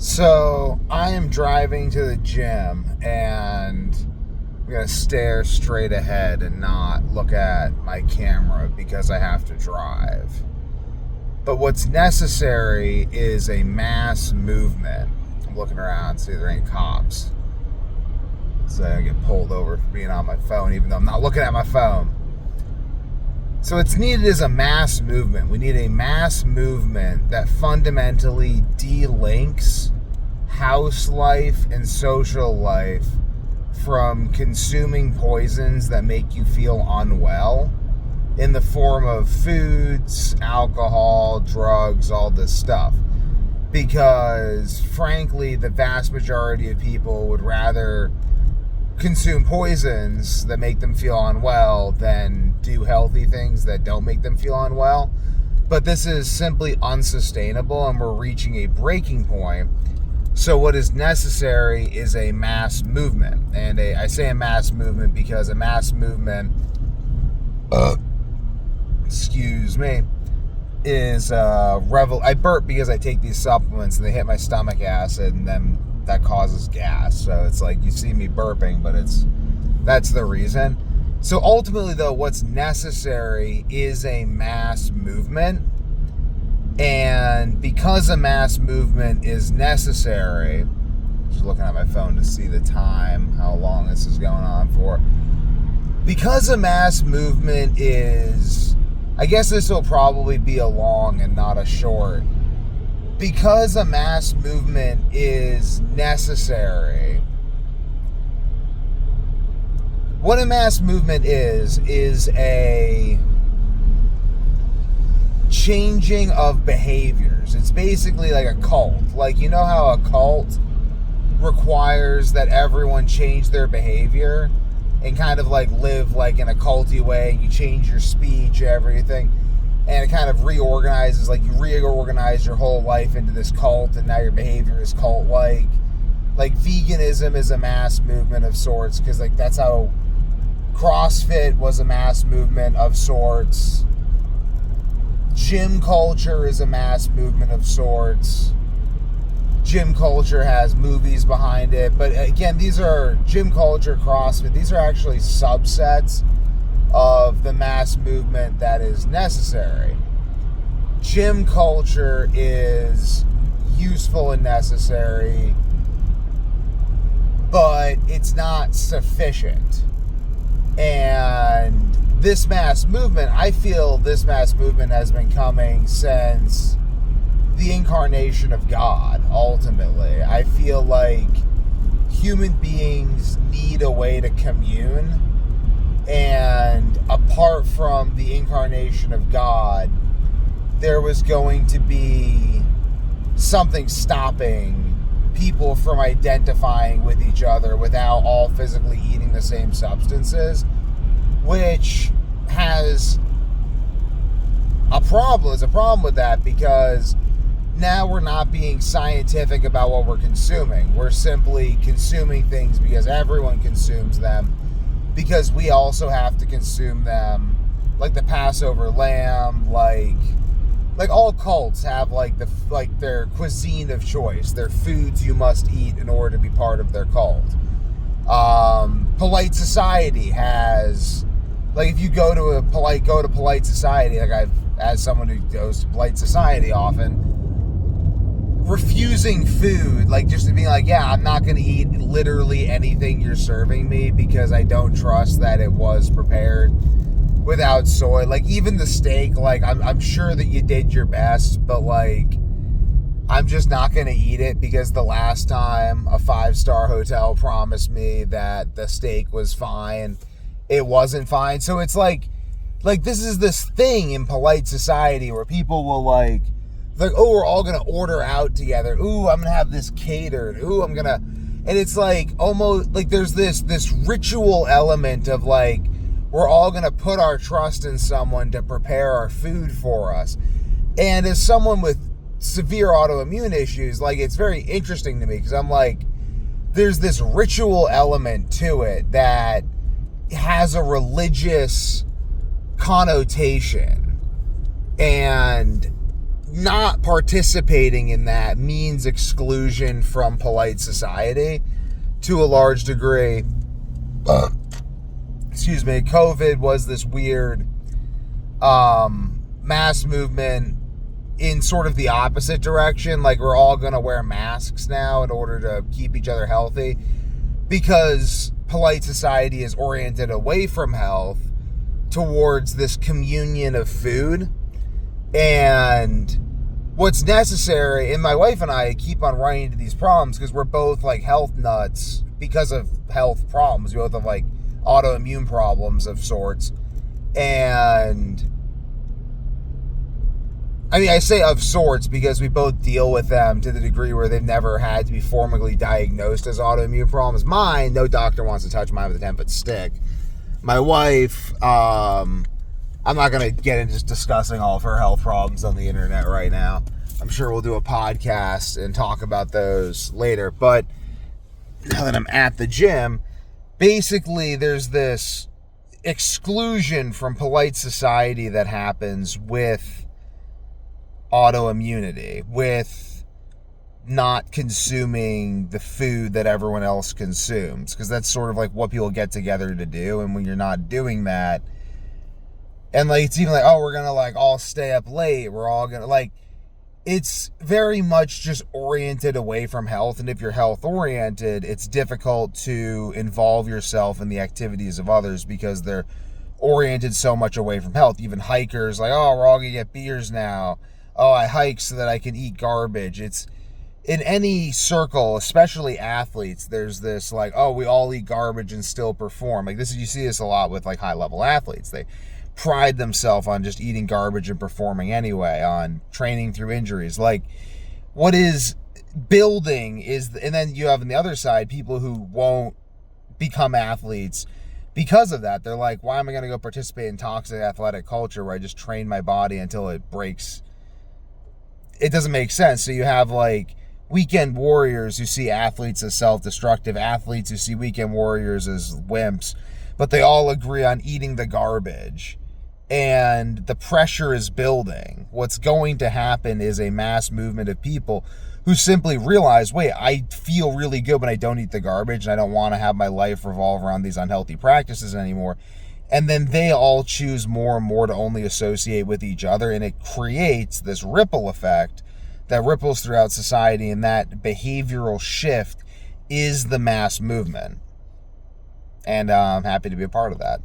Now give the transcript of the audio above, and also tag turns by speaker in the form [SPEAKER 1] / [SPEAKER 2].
[SPEAKER 1] So I am driving to the gym and I'm going to stare straight ahead and not look at my camera because I have to drive. But what's necessary is a mass movement. I'm looking around, see if there ain't cops. So I get pulled over for being on my phone, even though I'm not looking at my phone. So what's needed is a mass movement. We need a mass movement that fundamentally delinks house life and social life from consuming poisons that make you feel unwell in the form of foods, alcohol, drugs, all this stuff. Because frankly, the vast majority of people would rather consume poisons that make them feel unwell than do healthy things that don't make them feel unwell. But this is simply unsustainable and we're reaching a breaking point. So what is necessary is a mass movement. And I say a mass movement because a mass movement, is I burp because I take these supplements and they hit my stomach acid and then that causes gas. So it's like you see me burping, but that's the reason. So ultimately though, what's necessary is a mass movement. And because a mass movement is necessary, just looking at my phone to see the time, how long this is going on for. Because a mass movement is, I guess this will probably be a long and not a short. Because a mass movement is necessary, what a mass movement is a changing of behaviors. It's basically like a cult. Like, you know how a cult requires that everyone change their behavior and kind of like live like in a culty way. You change your speech, everything, and it kind of reorganizes. Like you reorganize your whole life into this cult, and now your behavior is cult-like. Like veganism is a mass movement of sorts, because like that's how CrossFit was a mass movement of sorts. Gym culture is a mass movement of sorts. Gym culture has movies behind it. But again, these are gym culture, CrossFit. These are actually subsets of the mass movement that is necessary. Gym culture is useful and necessary, but it's not sufficient. And this mass movement, I feel this mass movement has been coming since the incarnation of God, ultimately. I feel like human beings need a way to commune, and apart from the incarnation of God, there was going to be something stopping people from identifying with each other without all physically eating the same substances, which has a problem. There's a problem with that because now we're not being scientific about what we're consuming. We're simply consuming things because everyone consumes them, because we also have to consume them, like the Passover lamb, like all cults have like their cuisine of choice, their foods you must eat in order to be part of their cult. Polite society has, like if you go to polite society, like as someone who goes to polite society often, refusing food, like just being like, yeah, I'm not going to eat literally anything you're serving me because I don't trust that it was prepared without soy. Like even the steak, like I'm sure that you did your best, but like I'm just not going to eat it because the last time a 5-star hotel promised me that the steak was fine, it wasn't fine. So it's like this is this thing in polite society where people will like, oh, we're all going to order out together. Ooh, I'm going to have this catered. Ooh, and it's like almost like there's this ritual element of like, we're all going to put our trust in someone to prepare our food for us. And as someone with severe autoimmune issues, like it's very interesting to me because I'm like, there's this ritual element to it that has a religious connotation. And not participating in that means exclusion from polite society to a large degree. Excuse me, COVID was this weird mass movement in sort of the opposite direction. Like, we're all going to wear masks now in order to keep each other healthy, because polite society is oriented away from health towards this communion of food. And what's necessary, and my wife and I keep on running into these problems because we're both like health nuts because of health problems. We both have like autoimmune problems of sorts. And I mean, I say of sorts because we both deal with them to the degree where they've never had to be formally diagnosed as autoimmune problems. Mine, no doctor wants to touch mine with a 10-foot stick. My wife, I'm not going to get into just discussing all of her health problems on the internet right now. I'm sure we'll do a podcast and talk about those later. But now that I'm at the gym, basically there's this exclusion from polite society that happens with autoimmunity, with not consuming the food that everyone else consumes, because that's sort of like what people get together to do. And when you're not doing that, and like it's even like, oh, we're gonna like all stay up late, we're all gonna like, it's very much just oriented away from health. And if you're health oriented, it's difficult to involve yourself in the activities of others because they're oriented so much away from health. Even hikers, like, oh, we're all gonna get beers now. Oh, I hike so that I can eat garbage. It's in any circle, especially athletes, there's this like, oh, we all eat garbage and still perform. Like this, you see this a lot with like high level athletes. They pride themselves on just eating garbage and performing anyway, on training through injuries. Like, what is building is, and then you have on the other side people who won't become athletes because of that. They're like, why am I going to go participate in toxic athletic culture where I just train my body until it breaks? It doesn't make sense. So you have like weekend warriors who see athletes as self-destructive, athletes who see weekend warriors as wimps, but they all agree on eating the garbage. And the pressure is building. What's going to happen is a mass movement of people who simply realize, wait, I feel really good when I don't eat the garbage, and I don't want to have my life revolve around these unhealthy practices anymore. And then they all choose more and more to only associate with each other, and it creates this ripple effect that ripples throughout society, and that behavioral shift is the mass movement. And I'm happy to be a part of that.